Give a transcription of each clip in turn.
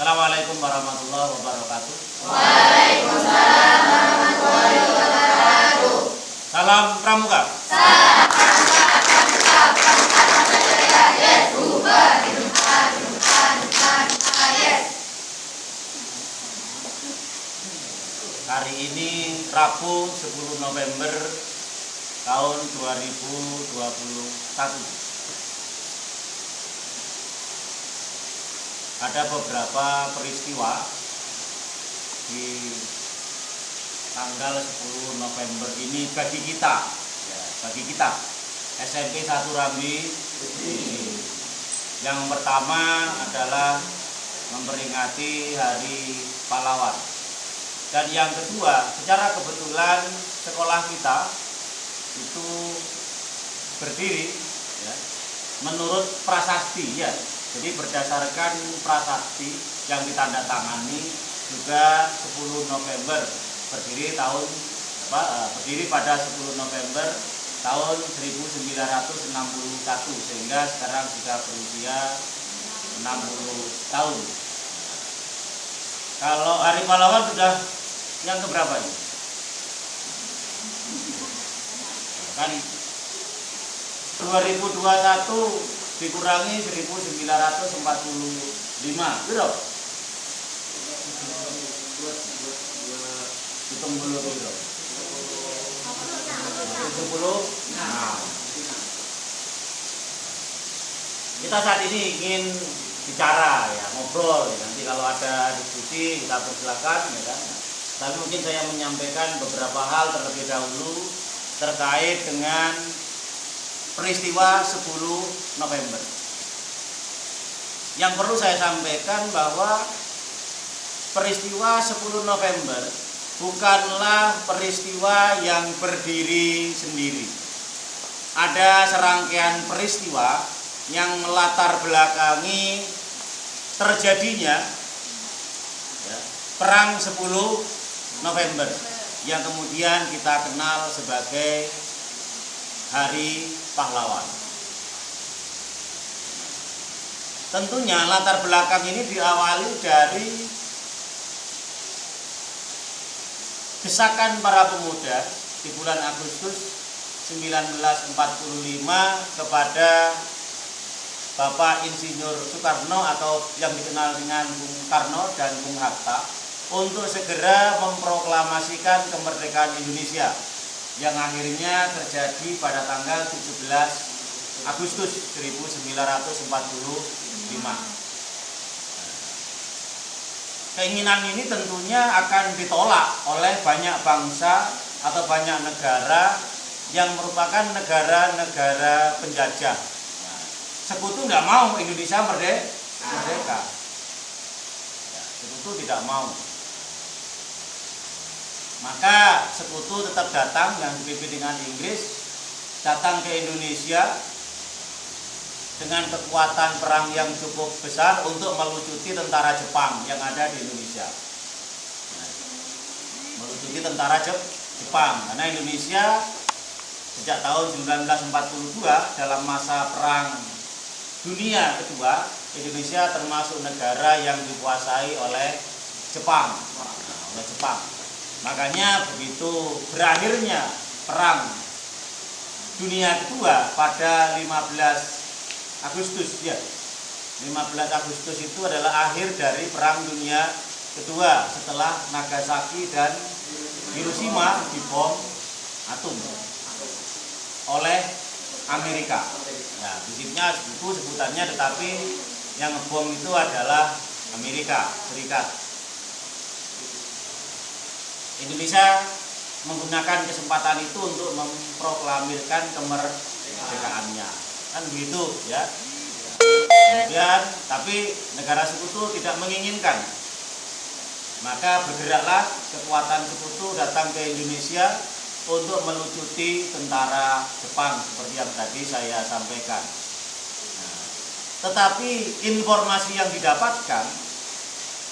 Assalamualaikum warahmatullahi wabarakatuh. Waalaikumsalam warahmatullahi wabarakatuh. Salam Pramuka. Salam Pramuka, Pramuka, Pramuka, Pramuka Jaya, yes, Super, yes. Hari ini Rabu 10 November tahun 2021. Ada beberapa peristiwa di tanggal 10 November ini bagi kita SMP 1 Rambi. Yang pertama adalah memperingati Hari Pahlawan, dan yang kedua, secara kebetulan sekolah kita itu berdiri menurut prasasti Jadi berdasarkan prasasti yang ditandatangani juga 10 November berdiri pada 10 November tahun 1961, sehingga sekarang sudah berusia 60 tahun. Kalau Hari Pahlawan sudah yang keberapa ini? Kan 2021 dikurangi 1945, berapa? Hitung dulu berapa? 70. Nah, kita saat ini ingin bicara ngobrol nanti kalau ada diskusi kita persilakan kan. Tapi mungkin saya menyampaikan beberapa hal terlebih dahulu terkait dengan peristiwa 10 November. Yang perlu saya sampaikan bahwa peristiwa 10 November bukanlah peristiwa yang berdiri sendiri. Ada serangkaian peristiwa yang melatar belakangi terjadinya Perang 10 November yang kemudian kita kenal sebagai Hari Pahlawan. Tentunya latar belakang ini diawali dari desakan para pemuda di bulan Agustus 1945 kepada Bapak Insinyur Soekarno atau yang dikenal dengan Bung Karno dan Bung Hatta untuk segera memproklamasikan kemerdekaan Indonesia yang akhirnya terjadi pada tanggal 17 Agustus 1945. Keinginan ini tentunya akan ditolak oleh banyak bangsa atau banyak negara yang merupakan negara-negara penjajah. Sekutu tidak mau Indonesia merdeka. Sekutu tidak mau. Maka sekutu tetap datang yang dipimpin dengan Inggris, datang ke Indonesia dengan kekuatan perang yang cukup besar untuk melucuti tentara Jepang yang ada di Indonesia. Melucuti tentara Jepang, karena Indonesia sejak tahun 1942 dalam masa perang dunia kedua, Indonesia termasuk negara yang dikuasai oleh Jepang. Makanya begitu berakhirnya perang dunia kedua pada 15 Agustus 15 Agustus itu adalah akhir dari perang dunia kedua setelah Nagasaki dan Hiroshima dibom atom oleh Amerika. Nah, disininya itu sebutannya, tetapi yang ngebom itu adalah Amerika Serikat. Indonesia menggunakan kesempatan itu untuk memproklamirkan kemerdekaannya, kan begitu ya. Kemudian tapi negara sekutu tidak menginginkan, maka bergeraklah kekuatan sekutu datang ke Indonesia untuk melucuti tentara Jepang seperti yang tadi saya sampaikan. Tetapi informasi yang didapatkan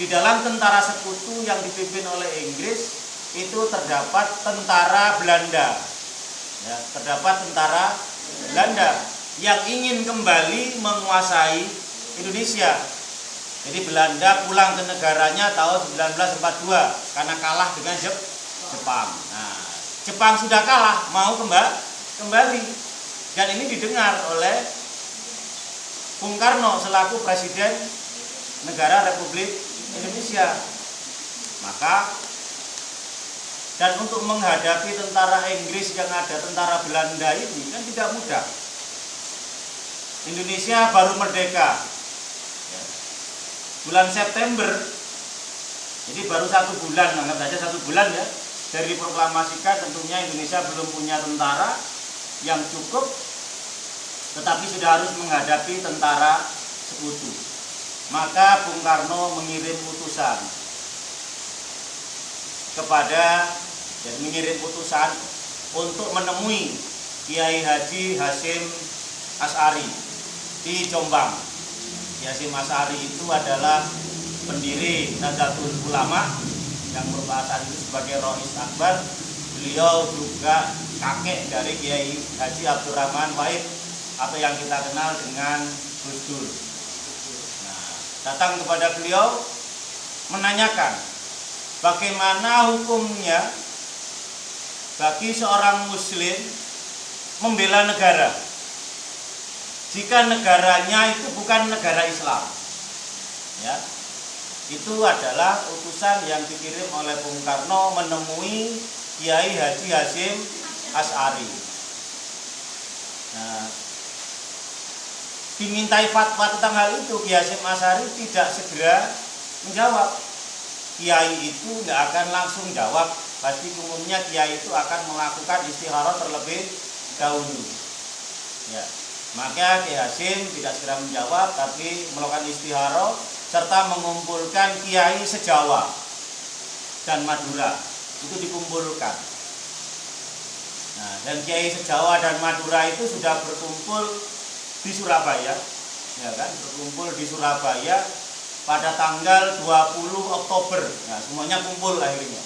di dalam tentara sekutu yang dipimpin oleh Inggris itu terdapat tentara Belanda, yang ingin kembali menguasai Indonesia. Jadi Belanda pulang ke negaranya tahun 1942 karena kalah dengan Jepang. Nah, Jepang sudah kalah, mau kembali. Dan ini didengar oleh Bung Karno selaku Presiden Negara Republik Indonesia. Maka dan untuk menghadapi tentara Inggris yang ada, tentara Belanda ini kan tidak mudah. Indonesia baru merdeka ya, bulan September, jadi baru 1 bulan, anggap saja 1 bulan ya, dari diproklamasikan. Tentunya Indonesia belum punya tentara yang cukup, tetapi sudah harus menghadapi tentara sekutu. Maka Bung Karno mengirim utusan untuk menemui Kiai Haji Hasyim Asy'ari di Jombang. Kiai Hasyim Asy'ari itu adalah pendiri Nahdlatul Ulama yang merupakan saat itu sebagai Rois Akbar. Beliau juga kakek dari Kiai Haji Abdurrahman Wahid atau yang kita kenal dengan Gus Dur. Nah, datang kepada beliau menanyakan bagaimana hukumnya bagi seorang muslim membela negara jika negaranya itu bukan negara Islam. Ya. Itu adalah utusan yang dikirim oleh Bung Karno menemui Kiai Haji Hasyim Asy'ari. Nah, dimintai fatwa tentang hal itu, Kiai Hasyim Asy'ari tidak segera menjawab. Kiai itu nggak akan langsung jawab, pasti umumnya kiai itu akan melakukan istikharah terlebih dahulu. Ya, maka Kiai Hasyim tidak segera menjawab, tapi melakukan istikharah serta mengumpulkan kiai se-Jawa dan Madura, itu dikumpulkan. Nah, dan kiai se-Jawa dan Madura itu sudah berkumpul di Surabaya, ya kan? Berkumpul di Surabaya pada tanggal 20 Oktober. Nah, semuanya kumpul akhirnya.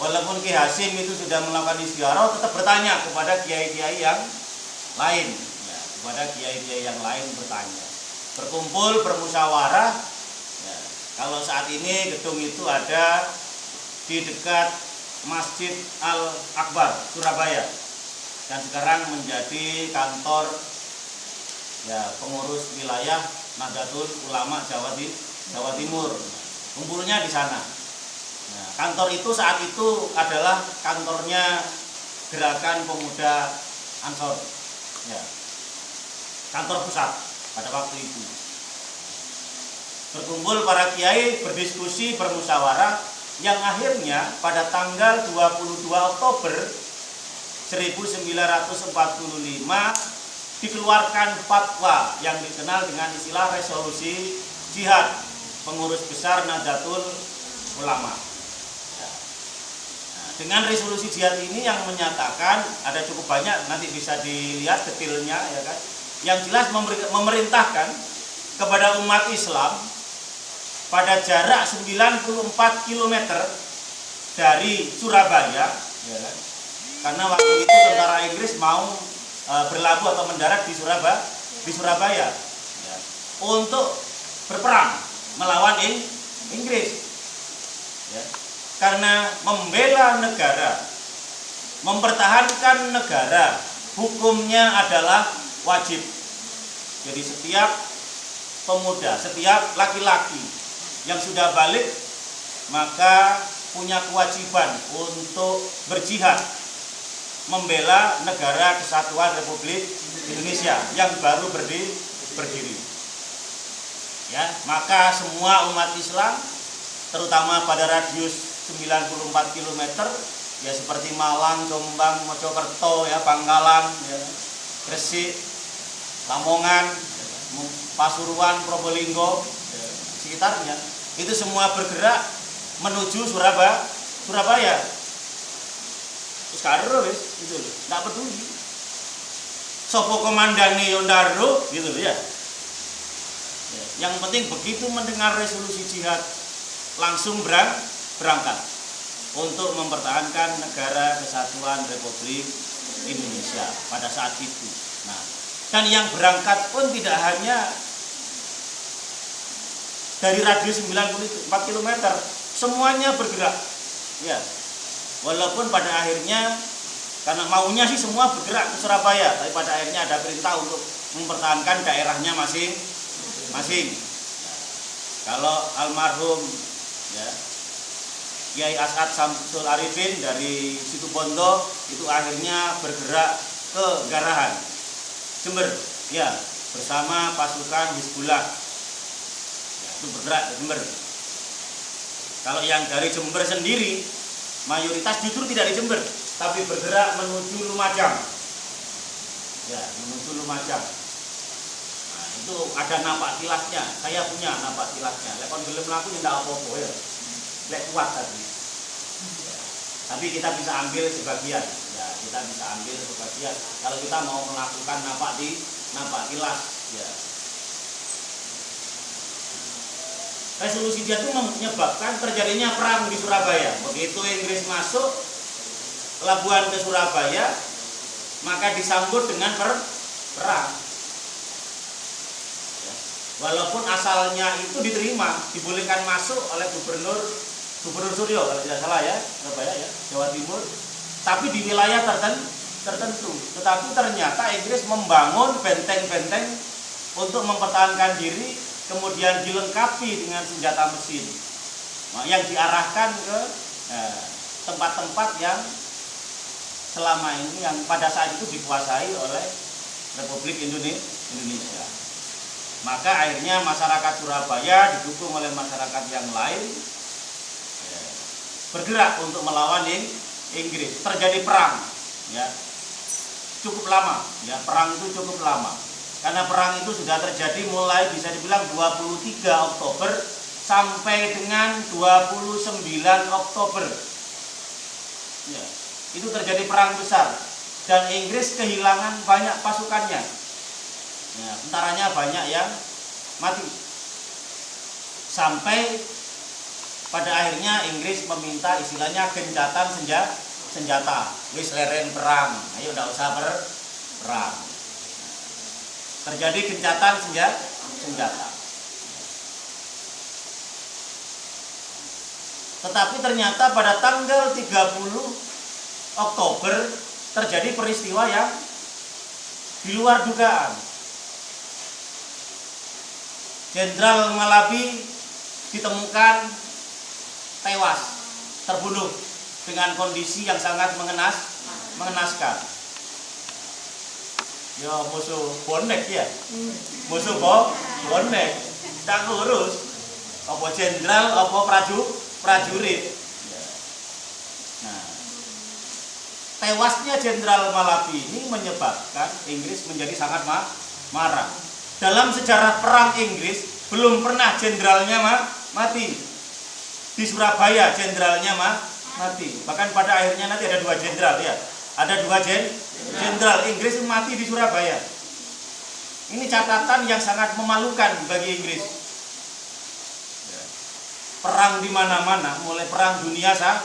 Walaupun Kiai Hasyim itu sudah melakukan istikharah, tetap bertanya kepada kiai-kiai yang lain. Ya, kepada kiai-kiai yang lain bertanya. Berkumpul, bermusyawarah. Ya, kalau saat ini gedung itu ada di dekat Masjid Al-Akbar, Surabaya. Dan sekarang menjadi kantor ya, pengurus wilayah Nahdlatul Ulama Jawa Timur. Kumpulnya di sana. Nah, kantor itu saat itu adalah kantornya Gerakan Pemuda Ansor. Ya. Kantor pusat pada waktu itu. Berkumpul para kiai, berdiskusi, bermusyawarah, yang akhirnya pada tanggal 22 Oktober 1945 dikeluarkan fatwa yang dikenal dengan istilah resolusi jihad pengurus besar Nahdlatul Ulama. Nah, dengan resolusi jihad ini yang menyatakan ada cukup banyak, nanti bisa dilihat detailnya ya kan. Yang jelas memerintahkan kepada umat Islam pada jarak 94 km dari Surabaya ya kan. Karena waktu itu tentara Inggris mau berlabuh atau mendarat di Surabaya ya, untuk berperang melawan Inggris ya. Karena membela negara, mempertahankan negara, hukumnya adalah wajib. Jadi setiap pemuda, setiap laki-laki yang sudah balik maka punya kewajiban untuk berjihad membela negara kesatuan Republik Indonesia yang baru berdiri. Ya, maka semua umat Islam terutama pada radius 94 km ya seperti Malang, Jombang, Mojokerto ya, Bangkalan ya, Gresik, Lamongan, Pasuruan, Probolinggo ya, sekitarnya itu semua bergerak menuju Surabaya. Terus karo wis gitu loh, enggak peduli. Sopo komandane yo ndaro gitu loh ya. Yang penting begitu mendengar resolusi jihad langsung berangkat untuk mempertahankan negara kesatuan Republik Indonesia pada saat itu. Nah, dan yang berangkat pun tidak hanya dari radius 94 km semuanya bergerak. Ya. Walaupun pada akhirnya karena maunya sih semua bergerak ke Surabaya, tapi pada akhirnya ada perintah untuk mempertahankan daerahnya masing-masing. Kalau almarhum ya, Kiai As'ad Samsul Arifin dari Situbondo itu akhirnya bergerak ke Garahan, Jember, ya, bersama pasukan Hizbullah. Ya, itu bergerak ke Jember. Kalau yang dari Jember sendiri, mayoritas justru tidak di Jember, tapi bergerak menuju Lumajang. Ya, menuju Lumajang. Nah, itu ada napak tilasnya. Saya punya napak tilasnya. Lek kon gelem laku ndak apa-apa ya. Lek kuat tadi. Ya. Tapi kita bisa ambil sebagian. Ya, kita bisa ambil sebagian kalau kita mau melakukan napak tilas, ya. Resolusi dia itu menyebabkan terjadinya perang di Surabaya. Begitu Inggris masuk pelabuhan ke Surabaya, maka disambut dengan perang. Ya. Walaupun asalnya itu diterima, dibolehkan masuk oleh Gubernur Suryo kalau tidak salah ya, Surabaya ya, Jawa Timur. Tapi di wilayah tertentu. Tetapi ternyata Inggris membangun benteng-benteng untuk mempertahankan diri, kemudian dilengkapi dengan senjata mesin yang diarahkan ke tempat-tempat yang selama ini yang pada saat itu dikuasai oleh Republik Indonesia. Maka akhirnya masyarakat Surabaya didukung oleh masyarakat yang lain bergerak untuk melawan Inggris. Terjadi perang, ya, cukup lama, ya, perang itu cukup lama. Karena perang itu sudah terjadi mulai bisa dibilang 23 Oktober sampai dengan 29 Oktober. Ya, itu terjadi perang besar dan Inggris kehilangan banyak pasukannya. Ya, tentaranya banyak yang mati. Sampai pada akhirnya Inggris meminta istilahnya gencatan senjata. Wis leren perang, ayo ndak usah perang. Terjadi gencatan senjata. Tetapi ternyata pada tanggal 30 Oktober terjadi peristiwa yang di luar dugaan. Jenderal Malabi ditemukan tewas, terbunuh dengan kondisi yang sangat mengenaskan. Ya musuh bonek ya, musuh bonek, tak urus, apa jenderal, apa prajurit. Nah, tewasnya Jenderal Malabi ini menyebabkan Inggris menjadi sangat marah. Dalam sejarah perang Inggris belum pernah jenderalnya mati. Di Surabaya jenderalnya mati. Bahkan pada akhirnya nanti ada 2 jenderal ya. Ada 2 jenderal Inggris mati di Surabaya. Ini catatan yang sangat memalukan bagi Inggris. Perang di mana-mana, mulai perang dunia 1,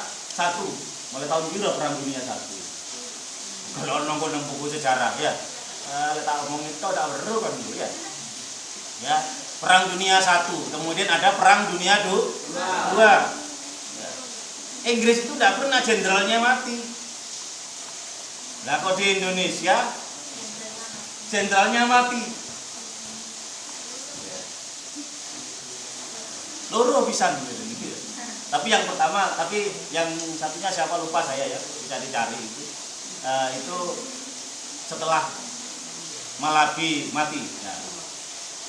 mulai tahun biru perang dunia 1. Kalau nongko buku sejarah ya, tak ngomong itu tak beru kan dulu ya. Ya, perang dunia 1, kemudian ada perang dunia 2. Ya. Inggris itu tidak pernah jenderalnya mati. Nah, kok di Indonesia jenderalnya mati. Loro pisan gitu. Tapi yang pertama, tapi yang satunya siapa lupa saya ya, bisa dicari itu. Itu setelah Malabi mati. Nah,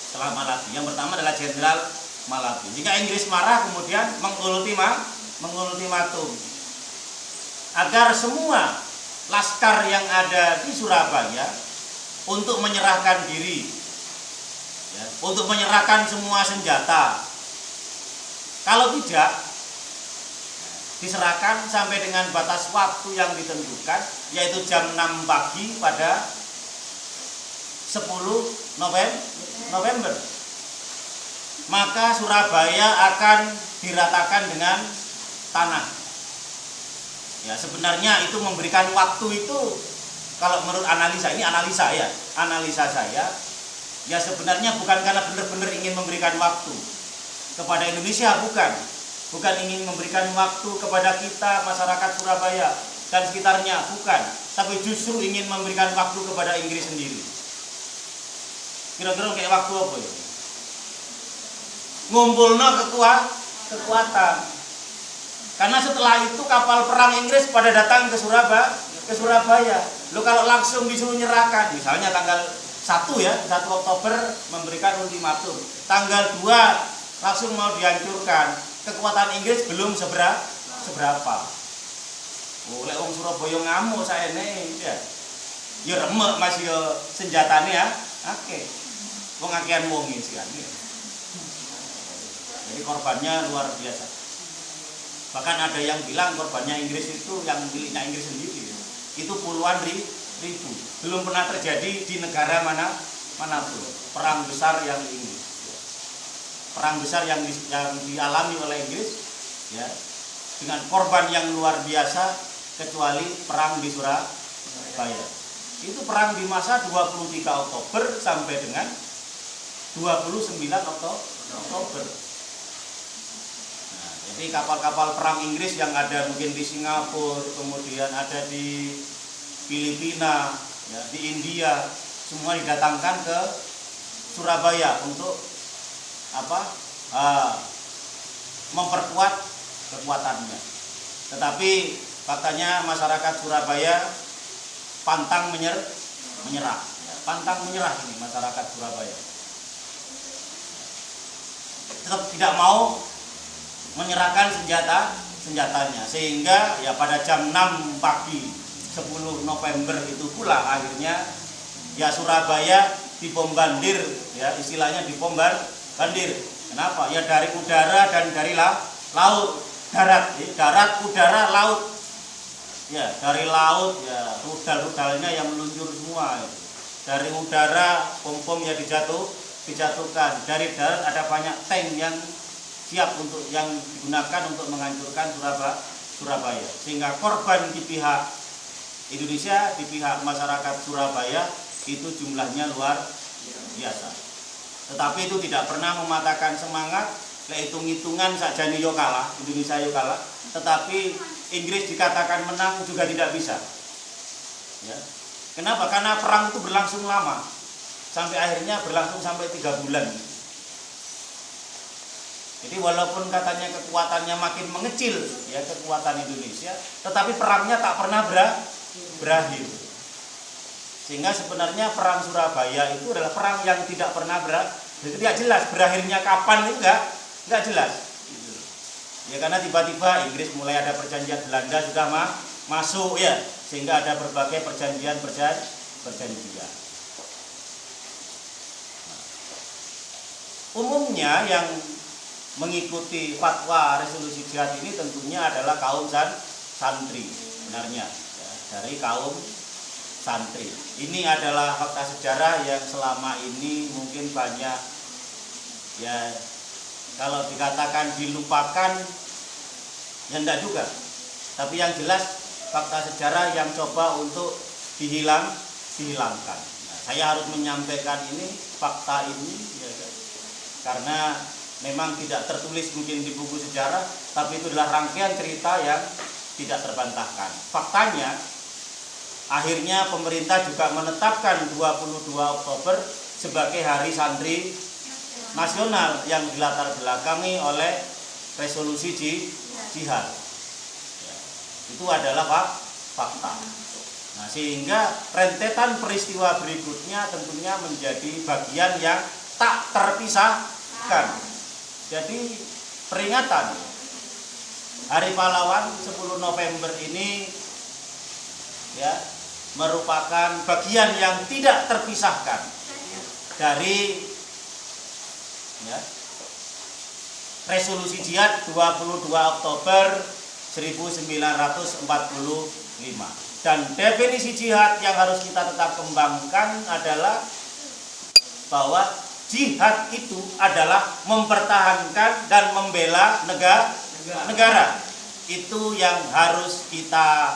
setelah Malabi, yang pertama adalah Jenderal Malabi. Jika Inggris marah, kemudian mengultimatum agar semua laskar yang ada di Surabaya untuk menyerahkan diri, ya, untuk menyerahkan semua senjata. Kalau tidak, diserahkan sampai dengan batas waktu yang ditentukan, yaitu jam 6 pagi pada 10 November. Maka Surabaya akan diratakan dengan tanah. Ya, sebenarnya itu memberikan waktu itu, kalau menurut analisa, ini analisa saya, ya sebenarnya bukan karena benar-benar ingin memberikan waktu, kepada Indonesia, bukan ingin memberikan waktu kepada kita masyarakat Surabaya dan sekitarnya, bukan, tapi justru ingin memberikan waktu kepada Inggris sendiri. Kira-kira kayak waktu apa ya? Ngumpulno kekuatan. Karena setelah itu kapal perang Inggris pada datang ke Surabaya. Lo kalau langsung disuruh nyerahkan, misalnya tanggal 1 ya, 1 Oktober memberikan ultimatum. Tanggal 2 langsung mau dihancurkan. Kekuatan Inggris belum seberapa. Oh, lek wong Surabaya ngamuk saene ya. Ya remek Mas ya senjatane ya. Oke. Wong akehan wong iki kan. Jadi korbannya luar biasa. Bahkan ada yang bilang korbannya Inggris itu yang miliknya Inggris sendiri. Itu puluhan ribu. Belum pernah terjadi di negara manapun. Perang besar yang ini. Perang besar yang dialami oleh Inggris ya, dengan korban yang luar biasa, kecuali perang di Surabaya. Itu perang di masa 23 Oktober sampai dengan 29 Oktober. Jadi kapal-kapal perang Inggris yang ada mungkin di Singapura, kemudian ada di Filipina, ya, di India, semua didatangkan ke Surabaya untuk memperkuat kekuatannya. Tetapi faktanya masyarakat Surabaya pantang menyerah. Pantang menyerah ini masyarakat Surabaya. Tetap tidak mau menyerahkan senjatanya, sehingga ya pada jam 6 pagi 10 November itu pula akhirnya ya Surabaya dibombardir, ya istilahnya dibombardir. Kenapa? Ya dari udara dan dari laut, darat, udara, laut. Ya dari laut ya rudal-rudalnya yang meluncur semua. Dari udara bom-bom ya dijatuhkan. Dari darat ada banyak tank yang siap yang digunakan untuk menghancurkan Surabaya. Sehingga korban di pihak Indonesia, di pihak masyarakat Surabaya itu jumlahnya luar biasa. Tetapi itu tidak pernah mematahkan semangat. Hitung-hitungan saja nih yo kalah, Indonesia yo kalah. Tetapi Inggris dikatakan menang juga tidak bisa. Ya. Kenapa? Karena perang itu berlangsung lama. Sampai akhirnya berlangsung sampai 3 bulan. Jadi walaupun katanya kekuatannya makin mengecil, ya kekuatan Indonesia, tetapi perangnya tak pernah berakhir. Sehingga sebenarnya perang Surabaya itu adalah perang yang tidak pernah berakhir. Jadi tidak jelas berakhirnya kapan itu enggak jelas. Ya karena tiba-tiba Inggris mulai ada perjanjian, Belanda sudah masuk ya, sehingga ada berbagai perjanjian. Umumnya yang mengikuti fatwa resolusi jihad ini tentunya adalah kaum santri sebenarnya ya, dari kaum santri. Ini adalah fakta sejarah yang selama ini mungkin banyak ya kalau dikatakan dilupakan ya enggak juga. Tapi yang jelas fakta sejarah yang coba untuk dihilangkan. Nah, saya harus menyampaikan ini fakta ini ya, karena memang tidak tertulis mungkin di buku sejarah, tapi itu adalah rangkaian cerita yang tidak terbantahkan. Faktanya, akhirnya pemerintah juga menetapkan 22 Oktober sebagai Hari Santri Nasional yang dilatar belakangi oleh resolusi jihad. Ya, itu adalah fakta. Nah, sehingga rentetan peristiwa berikutnya tentunya menjadi bagian yang tak terpisahkan. Jadi peringatan Hari Pahlawan 10 November ini ya merupakan bagian yang tidak terpisahkan dari ya, resolusi jihad 22 Oktober 1945. Dan definisi jihad yang harus kita tetap kembangkan adalah bahwa jihad itu adalah mempertahankan dan membela negara. Itu yang harus kita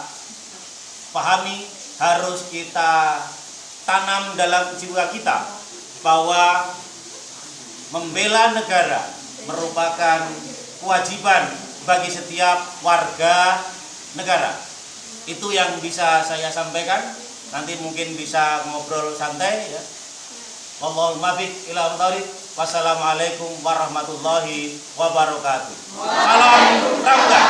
pahami, harus kita tanam dalam jiwa kita, bahwa membela negara, merupakan kewajiban bagi setiap warga negara. Itu yang bisa saya sampaikan. Nanti mungkin bisa ngobrol santai ya. Wallahul muwaffiq ila aqwamit thoriq. Wassalamualaikum warahmatullahi wabarakatuh. Salam Pramuka.